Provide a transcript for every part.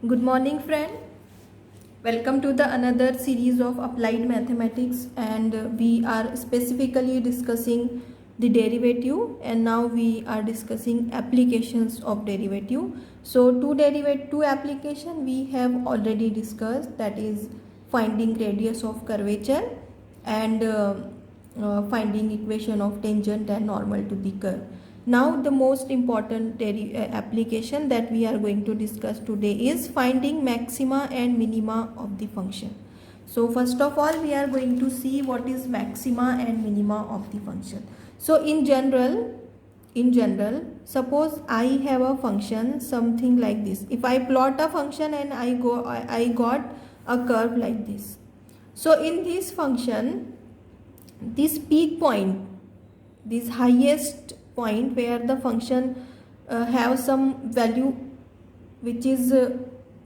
Good morning, friend. Welcome to the another series of applied mathematics, and we are specifically discussing the derivative, and now we are discussing applications of derivative. So two application we have already discussed, that is finding radius of curvature and finding equation of tangent and normal to the curve. Now the most important application that we are going to discuss today is finding maxima and minima of the function. So first of all we are going to see what is maxima and minima of the function. So in general, suppose I have a function something like this. If I plot a function and I got a curve like this. So in this function, this peak point, this highest point where the function have some value which is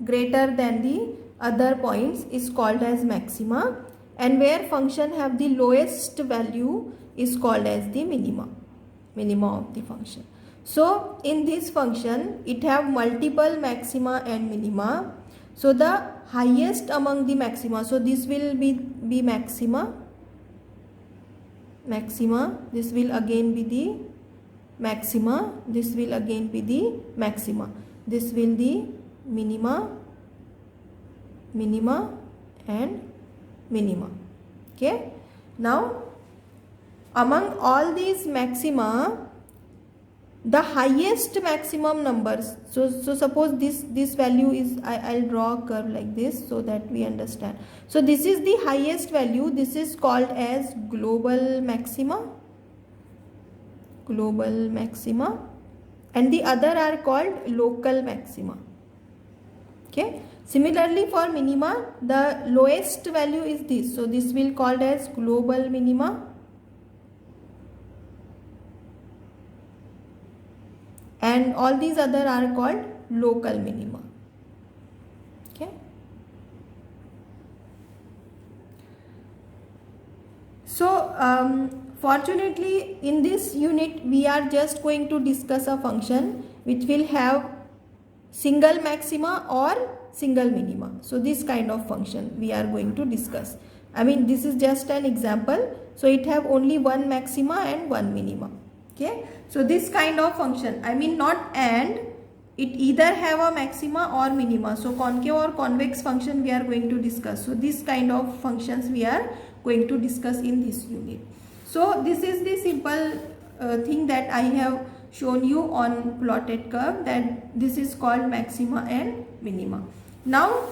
greater than the other points is called as maxima, and where function have the lowest value is called as the minima of the function. So in this function it have multiple maxima and minima. So the highest among the maxima, so this will be maxima, this will again be the maxima, this will again be the maxima, this will the minima and minima. Okay, now among all these maxima, the highest maximum numbers, so suppose this value is, I'll draw a curve like this so that we understand. So this is the highest value, this is called as global maxima, and the other are called local maxima. Okay, similarly for minima, the lowest value is this, so this will called as global minima, and all these other are called local minima. Okay, so fortunately in this unit we are just going to discuss a function which will have single maxima or single minima. So this kind of function we are going to discuss. I mean, this is just an example, so it have only one maxima and one minima. Okay, so this kind of function, I mean not and, it either have a maxima or minima. So concave or convex function we are going to discuss. So this kind of functions we are going to discuss in this unit. So this is the simple thing that I have shown you on plotted curve, that this is called maxima and minima. Now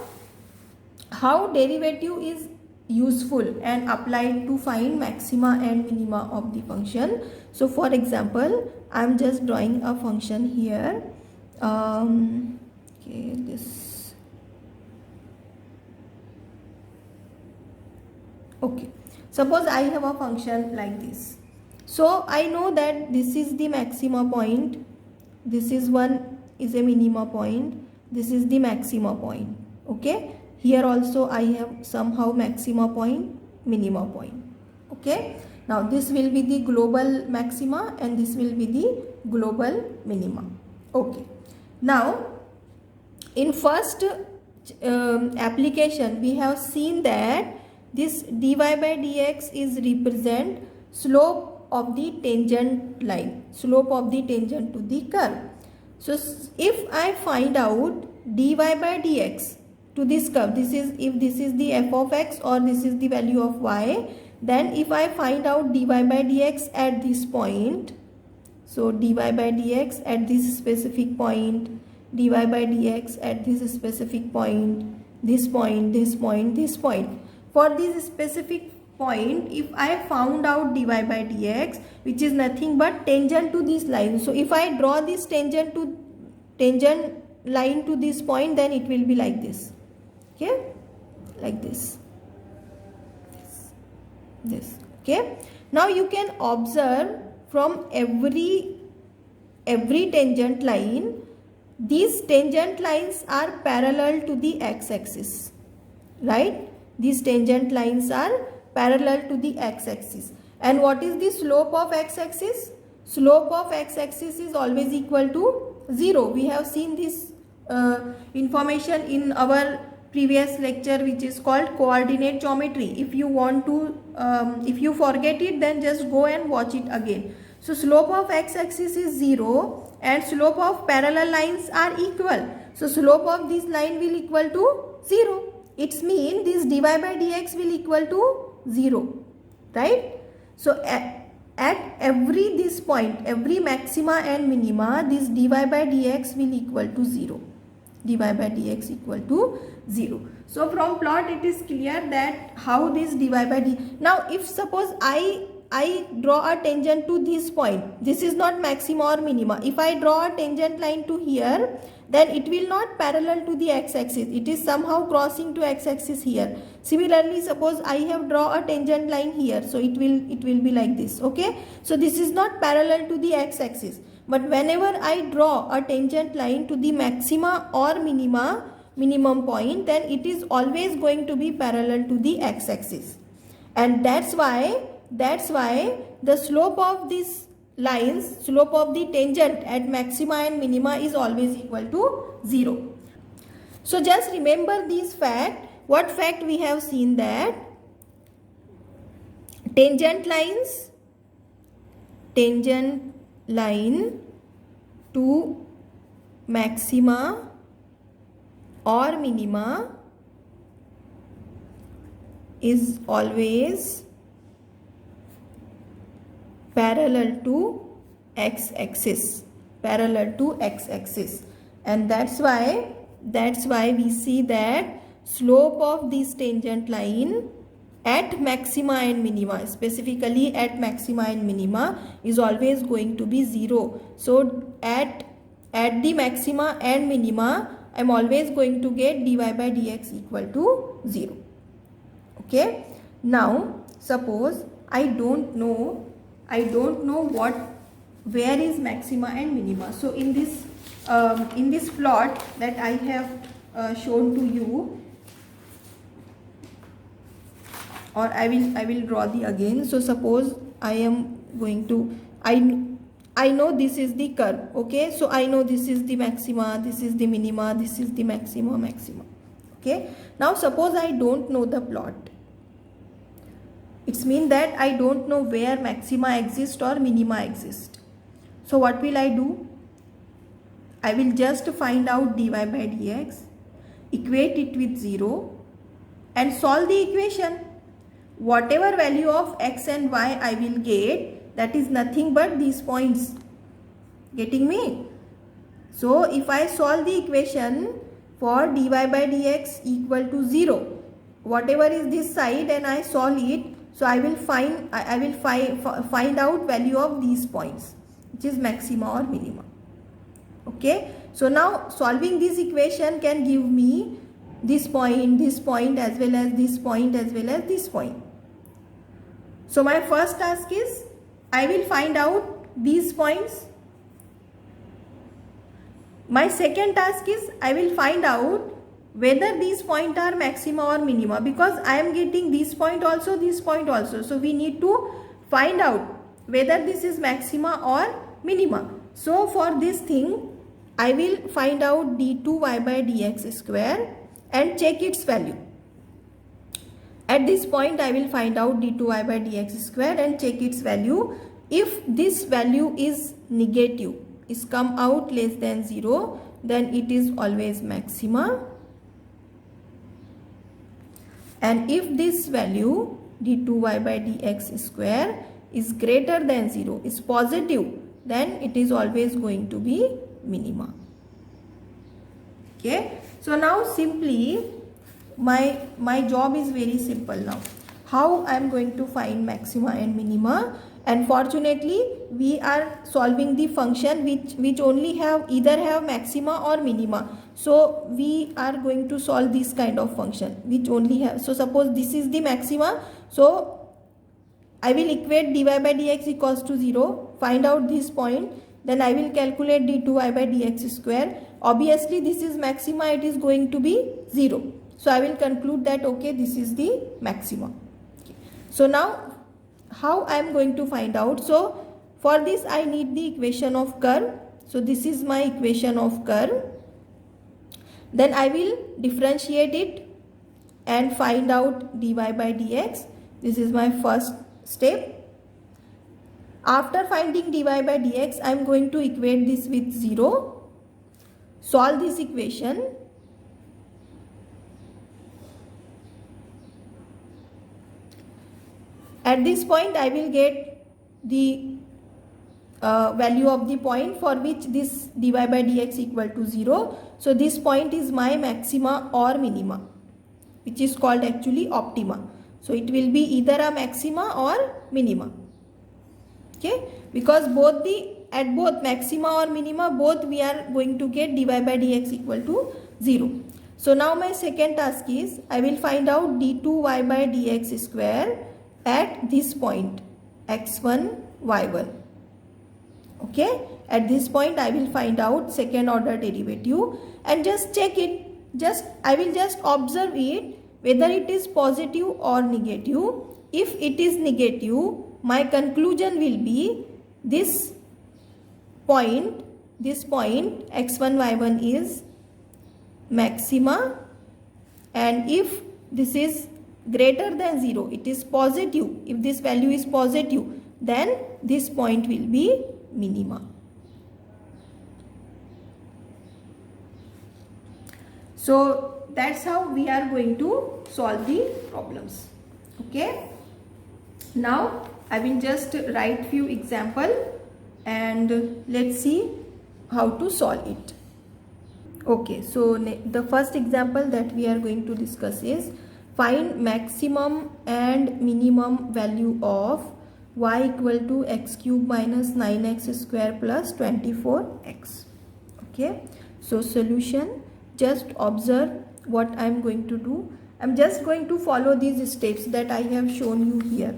how derivative is useful and applied to find maxima and minima of the function. So for example, I am just drawing a function here. Okay, this. Okay, suppose I have a function like this. So I know that this is the maxima point, this is a minima point, this is the maxima point. Okay, here also I have somehow maxima point, minima point. Okay, now this will be the global maxima and this will be the global minima. Okay, now in first application we have seen that this dy by dx is represent slope of the tangent line, slope of the tangent to the curve. So if I find out dy by dx to this curve, this is, if this is the f of x or this is the value of y, then if I find out dy by dx at this point, so dy by dx at this specific point, dy by dx at this specific point, this point, this point, this point. For this specific point, if I found out dy by dx, which is nothing but tangent to this line. So if I draw this tangent line to this point, then it will be like this. Okay, like this. This. Okay. Now you can observe from every tangent line, these tangent lines are parallel to the x-axis, right? These tangent lines are parallel to the x-axis. And what is the slope of x-axis? Slope of x-axis is always equal to 0. We have seen this information in our previous lecture, which is called coordinate geometry. If you want to, if you forget it, then just go and watch it again. So slope of x-axis is 0 and slope of parallel lines are equal. So slope of this line will equal to 0. It means this dy by dx will equal to 0, right? So at every this point, every maxima and minima, this dy by dx will equal to 0. dy by dx equal to 0. So from plot it is clear that how this dy by d. Now if suppose I draw a tangent to this point, this is not maxima or minima. If I draw a tangent line to here, then it will not parallel to the x-axis. It is somehow crossing to x-axis here. Similarly, suppose I have draw a tangent line here, so it will be like this. Okay, so this is not parallel to the x-axis. But whenever I draw a tangent line to the maxima or minimum point, then it is always going to be parallel to the x-axis. And that's why the slope of these lines, slope of the tangent at maxima and minima is always equal to 0. So just remember this fact. What fact we have seen? That tangent line to maxima or minima is always parallel to x-axis, and that's why we see that slope of this tangent line at maxima and minima, specifically at maxima and minima, is always going to be 0. So at the maxima and minima, I am always going to get dy by dx equal to 0. Okay. Now suppose I don't know where is maxima and minima. So in this plot that I have shown to you, or I will draw the again. So suppose I am going to, I know this is the curve. Okay, so I know this is the maxima, this is the minima, this is the maxima. Okay, now suppose I don't know the plot. It means that I don't know where maxima exist or minima exist. So what will I do? I will just find out dy by dx, equate it with 0 and solve the equation. Whatever value of x and y I will get, that is nothing but these points. Getting me? So if I solve the equation for dy by dx equal to 0, whatever is this side, and I solve it, so I will find out value of these points, which is maxima or minima. Okay, so now solving this equation can give me this point as well as this point as well as this point. So my first task is I will find out these points. My second task is I will find out whether these points are maxima or minima, because I am getting this point also, this point also. So we need to find out whether this is maxima or minima. So for this thing, I will find out d2y by dx square and check its value. At this point, I will find out d2y by dx square and check its value. If this value is negative, is come out less than 0, then it is always maxima. And if this value d2y by dx square is greater than 0, is positive, then it is always going to be minima. Okay, so now simply my job is very simple now. How I am going to find maxima and minima? And fortunately we are solving the function which only have either have maxima or minima. So we are going to solve this kind of function which only have. So suppose this is the maxima, so I will equate dy by dx equals to 0, find out this point, then I will calculate d2y by dx square. Obviously this is maxima, it is going to be 0. So I will conclude that okay, this is the maxima. Okay. So now how I am going to find out? So for this I need the equation of curve. So this is my equation of curve. Then I will differentiate it and find out dy by dx. This is my first step. After finding dy by dx, I am going to equate this with 0. Solve this equation. At this point, I will get the value of the point for which this dy by dx equal to 0. So this point is my maxima or minima, which is called actually optima. So it will be either a maxima or minima. Okay, because at both maxima or minima, both we are going to get dy by dx equal to 0. So now my second task is I will find out d2y by dx square at this point x1 y1. Okay, at this point I will find out second order derivative and just check it. I will just observe it whether it is positive or negative. If it is negative, my conclusion will be this point x1 y1 is maxima, and if this is greater than 0, it is positive. If this value is positive, then this point will be minima. So that's how we are going to solve the problems. Okay, now I will just write few example and let's see how to solve it. Okay, so the first example that we are going to discuss is find maximum and minimum value of y equal to x cube minus 9x square plus 24x. Okay, so solution, just observe what I am going to do. I am just going to follow these steps that I have shown you here.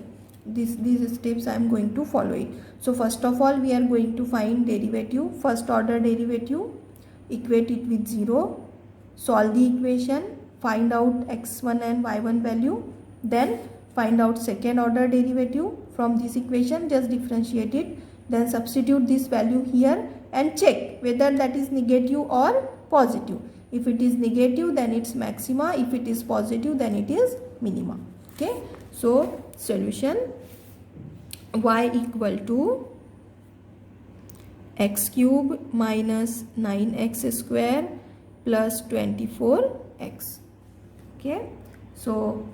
These steps I am going to follow it. So first of all, we are going to find derivative, first order derivative, equate it with 0, solve the equation, find out x1 and y1 value, then find out second order derivative from this equation, just differentiate it, then substitute this value here and check whether that is negative or positive. If it is negative, then it's maxima. If it is positive, then it is minima. Okay, so solution, y equal to x cube minus 9x square plus 24x. Okay, so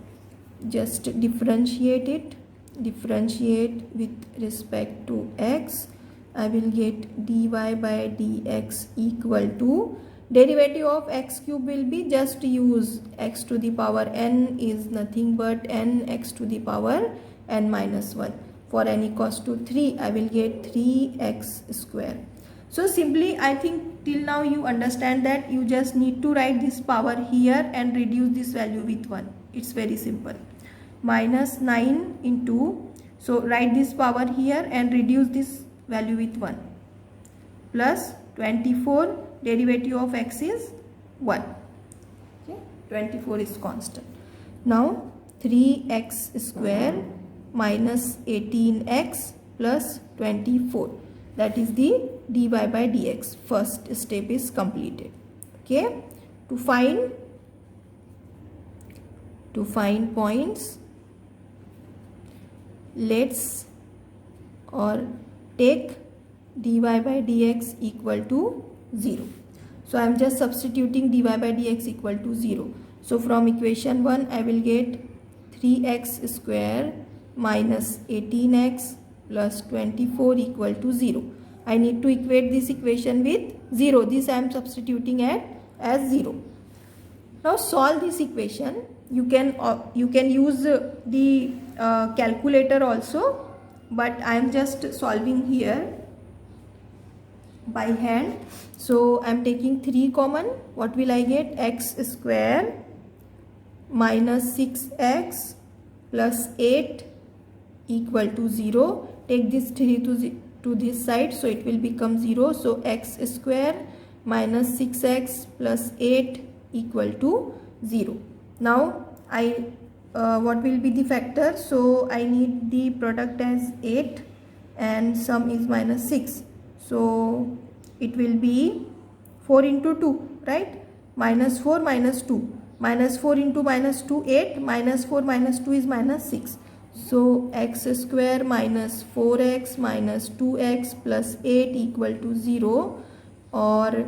just differentiate it, differentiate with respect to x. I will get dy by dx equal to, derivative of x cube will be, just use x to the power n is nothing but n x to the power n minus 1. For n equals to 3, I will get 3x square. So simply, I think till now you understand that you just need to write this power here and reduce this value with 1. It's very simple. Minus 9 into, so write this power here and reduce this value with 1, plus 24, derivative of x is 1. Okay, 24 is constant. Now 3x square minus 18x plus 24, that is the dy by dx. First step is completed. Okay, to find points, let's take dy by dx equal to 0. So I am just substituting dy by dx equal to 0. So from equation 1, I will get 3x square minus 18x plus 24 equal to 0. I need to equate this equation with 0. This I am substituting as 0. Now solve this equation. You can use the calculator also, but I am just solving here by hand. So I am taking 3 common. What will I get? X square minus 6x plus 8 equal to 0. Take this 3 to this side, so it will become 0. So x square minus 6x plus 8 equal to 0. Now what will be the factor? So I need the product as 8 and sum is minus 6. So it will be 4 into 2, right? minus 4 minus 2, minus 4 into minus 2 8, minus 4 minus 2 is minus 6. So x square minus 4x minus 2x plus 8 equal to 0, or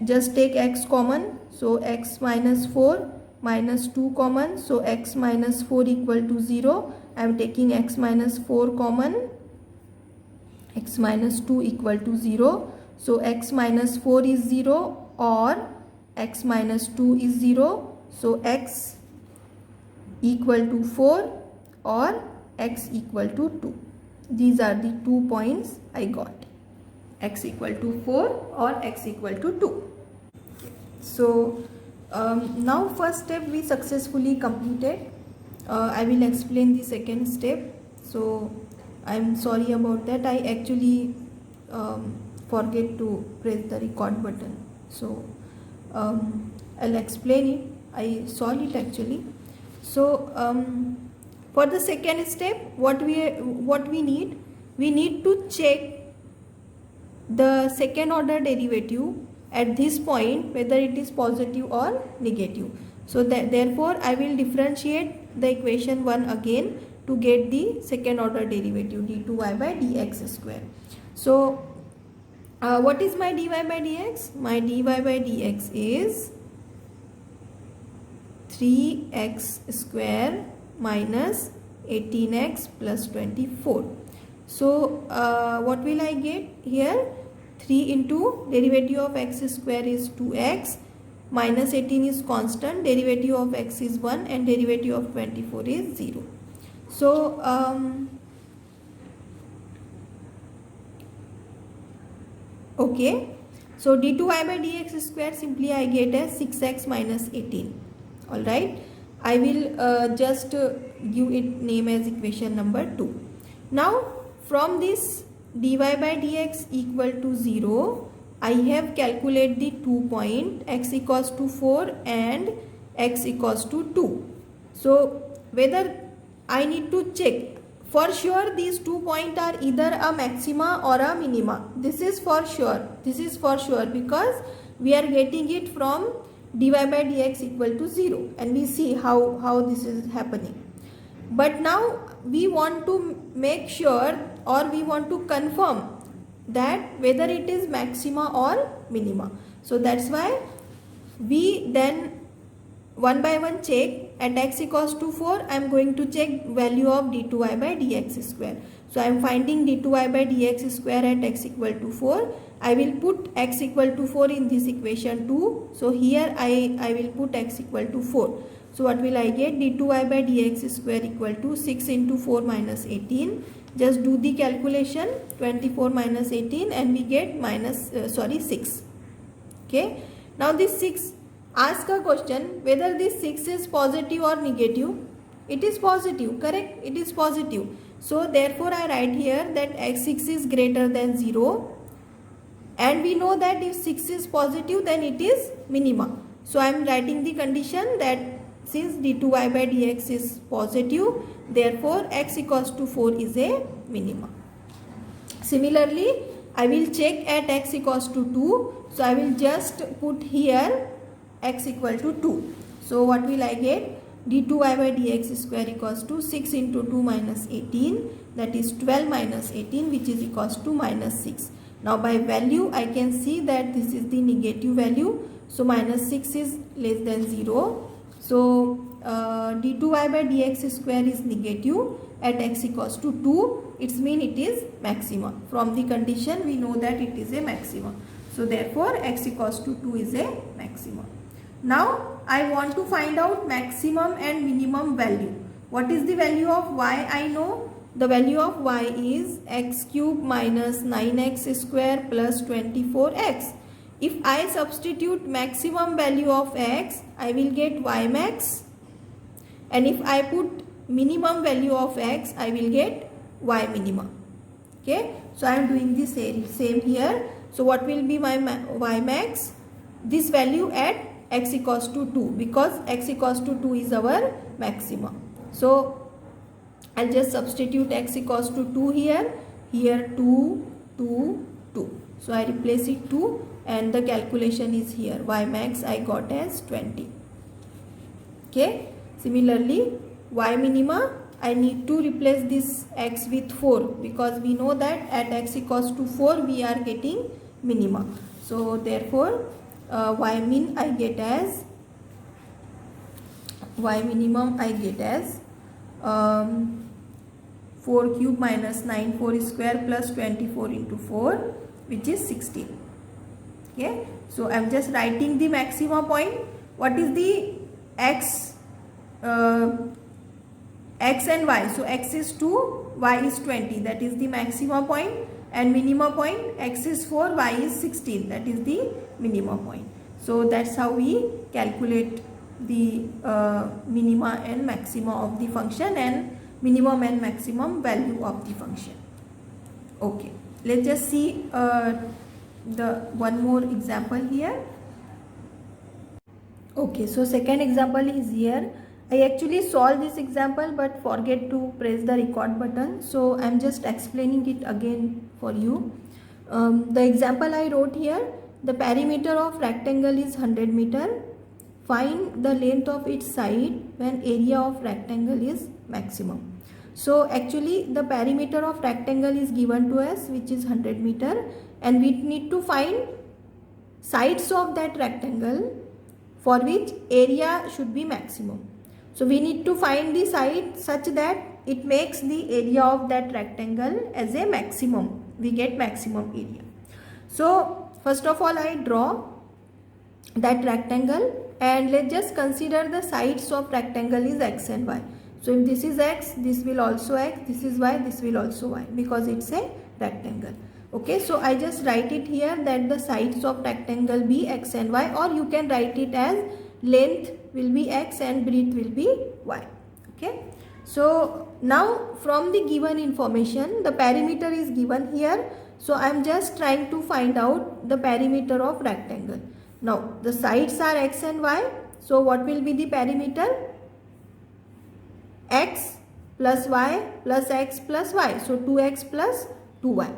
just take x common, so x minus 4 minus 2 common, so x minus 4 equal to 0. I am taking x minus 4 common, x minus 2 equal to 0. So x minus 4 is 0 or x minus 2 is 0. So x equal to 4 or x equal to 2. These are the 2 points I got. X equal to 4 or x equal to 2. So now first step we successfully completed. I will explain the second step. So I am sorry about that. I actually forget to press the record button. So I'll explain it. I saw it actually. So for the second step, what we need to check the second order derivative at this point, whether it is positive or negative. So therefore I will differentiate the equation 1 again to get the second order derivative, d2y by dx square. So what is my dy by dx? My dy by dx is 3x square minus 18x plus 24. So what will I get here? 3 into derivative of x square is 2x, minus 18 is constant, derivative of x is 1 and derivative of 24 is 0. So okay, so d2y by dx square simply I get as 6x minus 18. Alright, I will just give it name as equation number 2. Now from this dy by dx equal to 0, I have calculated the 2 point x equals to 4 and x equals to 2. So whether I need to check, for sure these 2 points are either a maxima or a minima. This is for sure. This is for sure because we are getting it from dy by dx equal to 0, and we see how this is happening. But now we want to make sure, or we want to confirm that whether it is maxima or minima. So that's why we then one by one check. At x equals to 4, I am going to check value of d2y by dx square. So I am finding d2y by dx square at x equal to 4. I will put x equal to 4 in this equation 2. So here I will put x equal to 4. So what will I get? d2y by dx square equal to 6 into 4 minus 18. Just do the calculation, 24 minus 18, and we get 6. Okay. Now this 6, ask a question whether this 6 is positive or negative. It is positive, correct? It is positive. So therefore I write here that x6 is greater than 0. And we know that if 6 is positive, then it is minima. So I am writing the condition that since d2y by dx is positive, therefore x equals to 4 is a minima. Similarly, I will check at x equals to 2. So I will just put here x equal to 2. So what will I get? d2y by dx square equals to 6 into 2 minus 18, that is 12 minus 18, which is equals to minus 6. Now by value I can see that this is the negative value. So minus 6 is less than 0. So d2y by dx square is negative at x equals to 2. It means it is maxima. From the condition we know that it is a maxima. So therefore x equals to 2 is a maxima. Now I want to find out maximum and minimum value. What is the value of y? I know the value of y is x cube minus 9x square plus 24x. If I substitute maximum value of x, I will get y max, and if I put minimum value of x, I will get y minima. Okay, so I am doing the same here. So what will be my y max? This value at x equals to 2, because x equals to 2 is our maxima. So I'll just substitute x equals to 2 here. Here 2, 2, 2. So I replace it 2 and the calculation is here. Y max I got as 20. Okay. Similarly, y minima, I need to replace this x with 4 because we know that at x equals to 4 we are getting minima. So therefore y min I get as y minimum I get as 4 cube minus 9 4 square plus 24 into 4, which is 16. Okay, so I am just writing the maxima point. What is the x and y? So x is 2, y is 20, that is the maxima point, and minima point, x is 4, y is 16, that is the minima point. So that's how we calculate the minima and maxima of the function and minimum and maximum value of the function. Okay, let's just see the one more example here. Okay, so second example is here. I actually solved this example but forget to press the record button, so I'm just explaining it again for you. The example I wrote here, the perimeter of rectangle is 100 meter. Find the length of its side when area of rectangle is maximum. So actually the perimeter of rectangle is given to us, which is 100 meter, and we need to find sides of that rectangle for which area should be maximum. So we need to find the side such that it makes the area of that rectangle as a maximum. We get maximum area. So first of all I draw that rectangle, and let's just consider the sides of rectangle is x and y. So if this is x, this will also x, this is y, this will also y, because it's a rectangle. Okay, so I just write it here that the sides of rectangle be x and y, or you can write it as length will be x and breadth will be y. Okay, so now from the given information, the perimeter is given here. So I am just trying to find out the perimeter of rectangle. Now the sides are x and y. So what will be the perimeter? X plus y plus x plus y. So 2x plus 2y,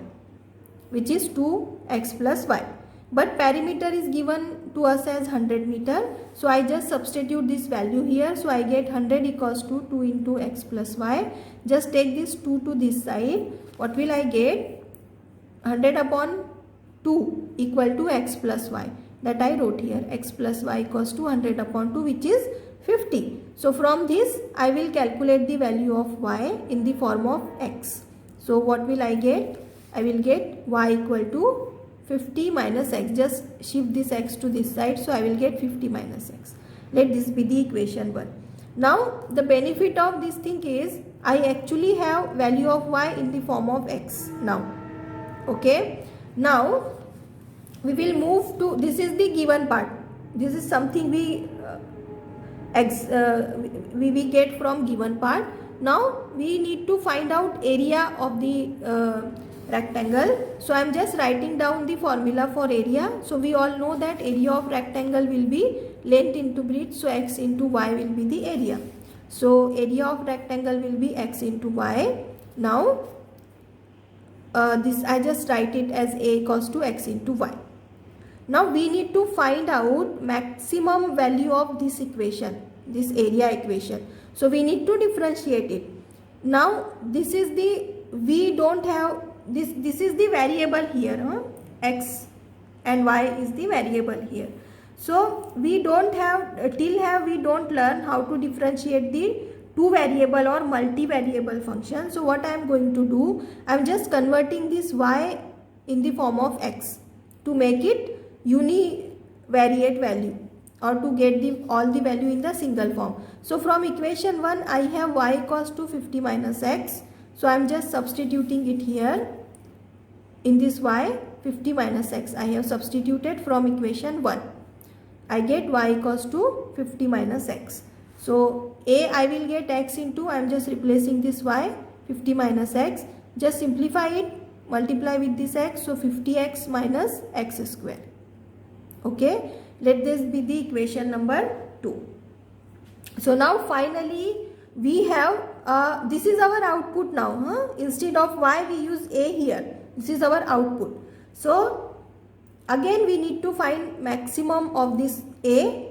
which is 2x plus y. But perimeter is given to us as 100 meter. So I just substitute this value here. So I get 100 equals to 2 into x plus y. Just take this 2 to this side. What will I get? 100 upon 2 equal to x plus y. That I wrote here. X plus y equals to 100 upon 2, which is 50. So from this I will calculate the value of y in the form of x. So what will I get? I will get y equal to 50 minus x. Just shift this x to this side. So I will get 50 minus x. Let this be the equation 1. Now the benefit of this thing is I actually have value of y in the form of x now. Okay. Now we will move to, this is the given part. This is something we get from given part. Now we need to find out area of the rectangle. So I am just writing down the formula for area. So we all know that area of rectangle will be length into breadth. So x into y will be the area. So area of rectangle will be x into y. Now this I just write it as a equals to x into y. Now we need to find out maximum value of this equation, this area equation. So we need to differentiate it. Now this is the, we don't have this is the variable here, x and y is the variable here. So we don't have, we don't learn how to differentiate the two variable or multi-variable function. So what I am going to do, I am just converting this y in the form of x to make it univariate value, or to get all the value in the single form. So from equation 1 I have y equals to 50 minus x. So I am just substituting it here in this y 50 minus x. I have substituted from equation 1. I get y equals to 50 minus x. So I will get x into, I am just replacing this y 50 minus x. Just simplify it, multiply with this x. So 50x minus x square. Okay, let this be the equation number 2. So now finally we have this is our output now. Instead of y we use a here. This is our output. So again we need to find maximum of this A.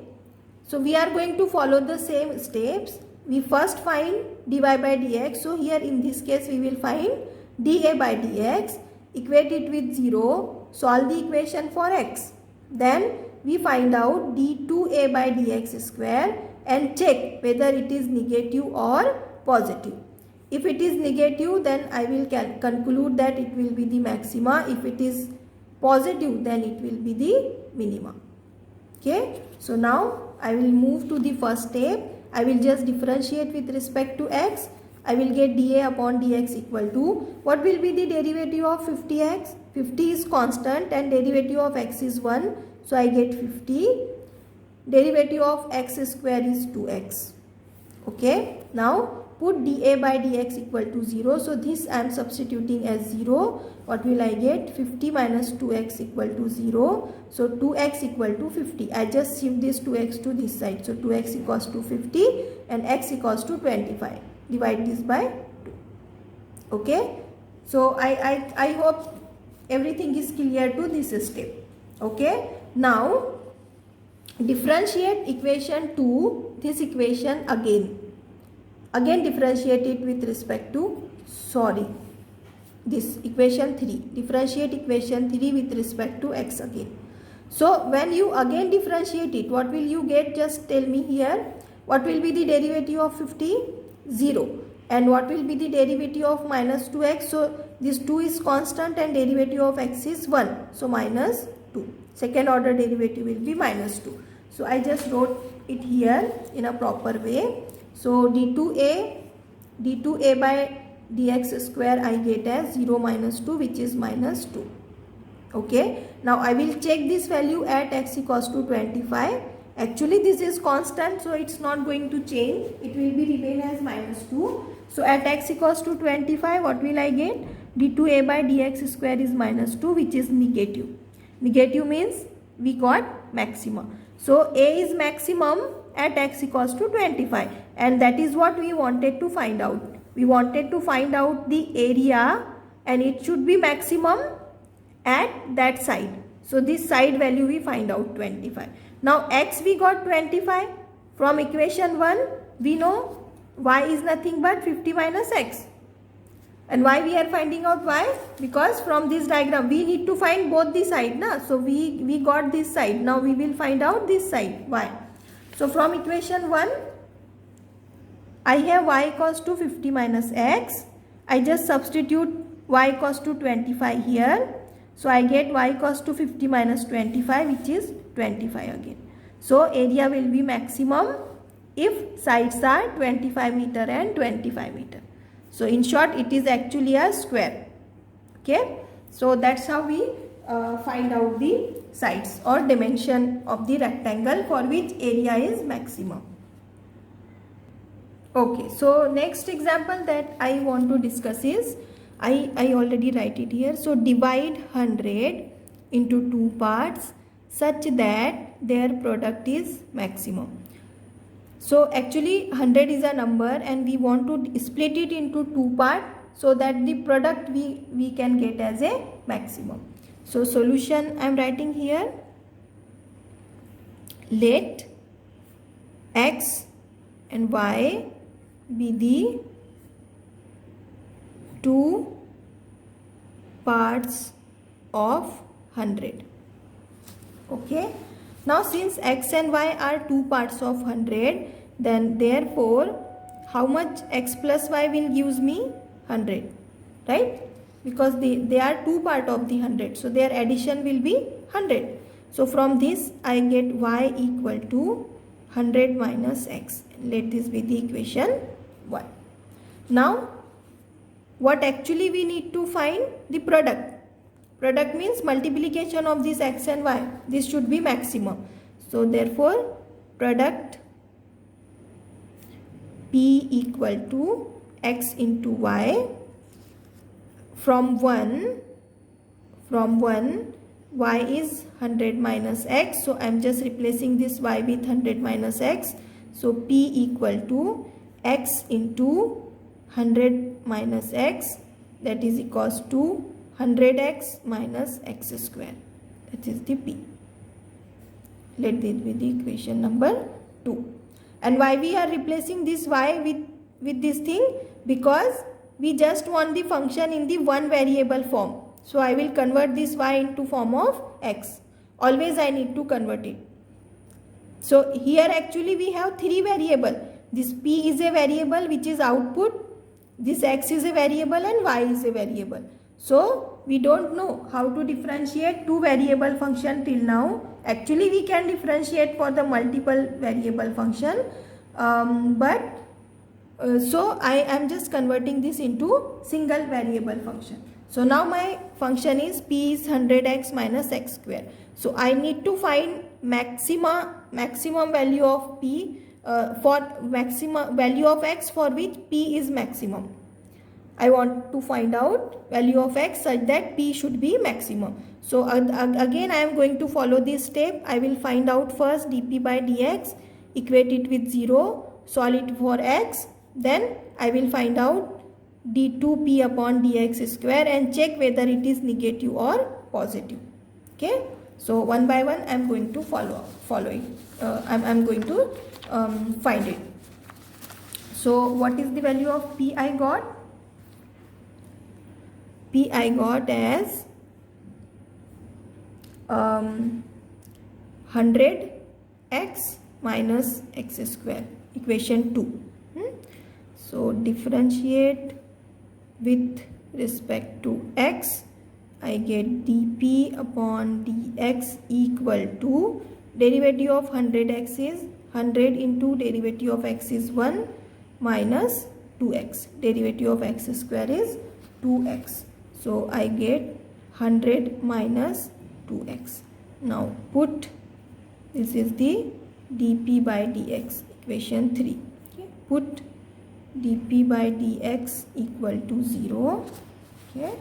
So we are going to follow the same steps. We first find dy by dx. So here in this case we will find dA by dx, equate it with 0, solve the equation for x. Then we find out d2a by dx square and check whether it is negative or positive. If it is negative, then I will conclude that it will be the maxima. If it is positive, then it will be the minima. Okay. So now I will move to the first step. I will just differentiate with respect to x. I will get dA upon dx equal to, what will be the derivative of 50x? 50 is constant and derivative of x is 1. So I get 50. Derivative of x square is 2x. Okay. Now put dA by dx equal to 0. So this I am substituting as 0. What will I get? 50 minus 2x equal to 0. So 2x equal to 50. I just shift this 2x to this side. So 2x equals to 50 and x equals to 25. Divide this by 2. Okay. So I hope everything is clear to this step. Okay. Now differentiate equation 2, this equation again. Again differentiate it with respect to, this equation 3. Differentiate equation 3 with respect to x again. So when you again differentiate it, what will you get? Just tell me here. What will be the derivative of 50? 0. And what will be the derivative of minus 2x? So this 2 is constant and derivative of x is 1. So minus 2. Second order derivative will be minus 2. So I just wrote it here in a proper way. So d2a by dx square I get as 0 minus 2, which is minus 2. Okay. Now I will check this value at x equals to 25. Actually this is constant, so it's not going to change. It will be remain as minus 2. So at x equals to 25, what will I get? d2a by dx square is minus 2, which is negative. Negative means we got maxima. So a is maximum at x equals to 25, and that is what we wanted to find out. We wanted to find out the area, and it should be maximum at that side. So this side value we find out 25. Now x we got 25. From equation 1 we know y is nothing but 50 minus x. And why we are finding out y? Because from this diagram we need to find both the side, na? So we got this side. Now we will find out this side, y. So from equation 1 I have y equals to 50 minus x. I just substitute y equals to 25 here. So I get y equals to 50 minus 25, which is 25 again. So area will be maximum if sides are 25 meter and 25 meter. So in short, it is actually a square. Okay. So that's how we find out the sides or dimension of the rectangle for which area is maximum. Okay. So next example that I want to discuss is, I already write it here. So divide 100 into 2 parts such that their product is maximum. So actually 100 is a number and we want to split it into 2 parts so that the product we can get as a maximum. So solution I am writing here. Let x and y be the 2 parts of 100. Okay. Now since x and y are 2 parts of 100, then therefore how much x plus y will gives me 100, right? Because they are 2 part of the 100, so their addition will be 100. So from this I get y equal to 100 minus x. Let this be the equation 1. Now what actually we need to find? The product. Product means multiplication of this x and y. This should be maximum. So therefore product P equal to x into y. From 1 y is 100 minus x. So I am just replacing this y with 100 minus x. So P equal to x into 100 minus x, that is equals to 100x minus x square. That is the P. Let this be the equation number 2. And why we are replacing this y with this thing? Because we just want the function in the one variable form. So I will convert this y into form of x. Always I need to convert it. So here actually we have 3 variables. This P is a variable which is output. This x is a variable and y is a variable. So we don't know how to differentiate 2 variable function till now. Actually we can differentiate for the multiple variable function. So I am just converting this into single variable function. So now my function is P is 100x minus x square. So I need to find maximum value of P for maximum value of x for which P is maximum. I want to find out value of x such that P should be maximum. So again I am going to follow this step. I will find out first dP by dx, equate it with 0, solve it for x. Then I will find out d2p upon dx square and check whether it is negative or positive. Okay. So one by one I am going to follow it. I am going to find it. So what is the value of P I got? P I got as 100x minus x square, equation 2. So differentiate with respect to x, I get dP upon dx equal to derivative of 100x is 100 into derivative of x is 1 minus 2x. Derivative of x square is 2x. So I get 100 minus 2x. Now put, this is the dP by dx, equation 3. Okay. Put dP by dx equal to 0. Okay.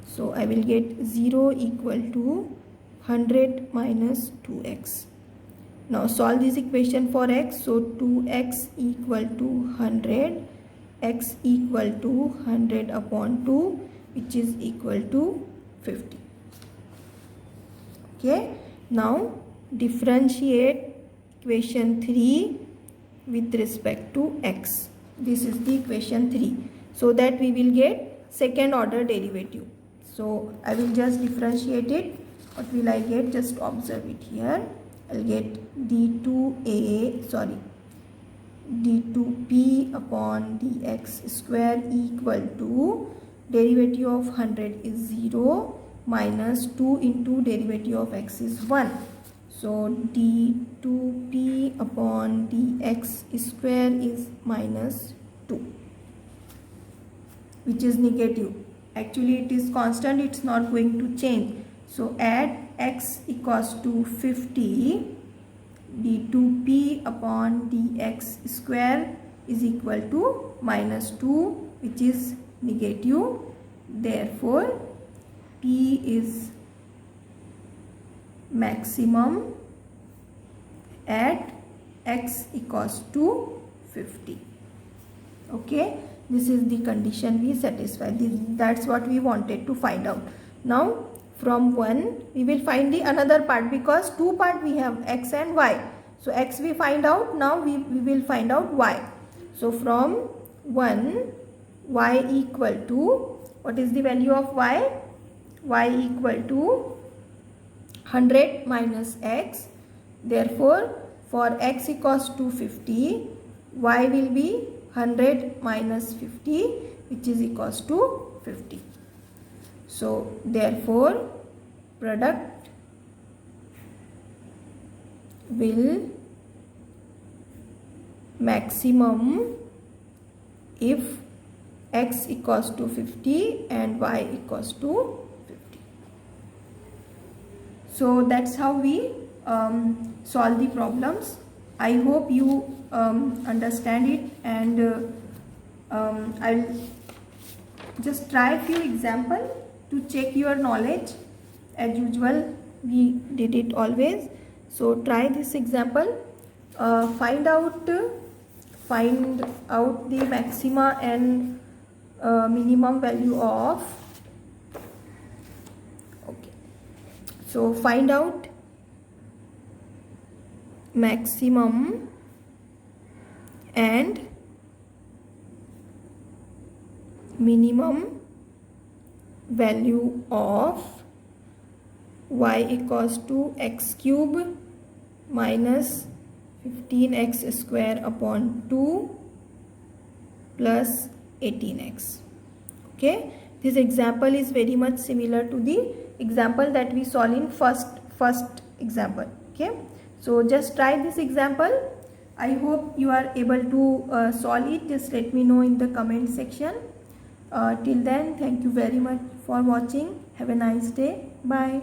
So I will get 0 equal to 100 minus 2x. Now solve this equation for x. So 2x equal to 100, x equal to 100 upon 2, which is equal to 50. Okay. Now differentiate equation 3 with respect to x. This is the equation 3. So that we will get second order derivative. So I will just differentiate it. What will I get? Just observe it here. I'll get d2p upon dx square equal to derivative of 100 is 0 minus 2 into derivative of x is 1. So d2p upon dx square is minus 2, which is negative. Actually it is constant, it's not going to change. So add x equals to 50, d2p upon dx square is equal to minus 2, which is negative. Therefore P is maximum at x equals to 50. Okay, this is the condition we satisfy. That's what we wanted to find out. Now from 1 we will find the another part, because 2 part we have x and y. So x we find out, now we will find out y. So from 1, y equal to, what is the value of y? Y equal to 100 minus x. Therefore for x equals to 50, y will be 100 minus 50, which is equals to 50. So therefore product will maximum if x equals to 50 and y equals to 50. So that's how we solve the problems. I hope you understand it, and I'll just try a few examples to check your knowledge. As usual, we did it always. So try this example. Find out the maxima and minimum value of Okay, so find out maximum and minimum value of y equals to x cube minus 15x square upon 2 plus 18x. Okay, this example is very much similar to the example that we solved in first example. Okay, so just try this example. I hope you are able to solve it. Just let me know in the comment section. Till then, thank you very much for watching. Have a nice day. Bye.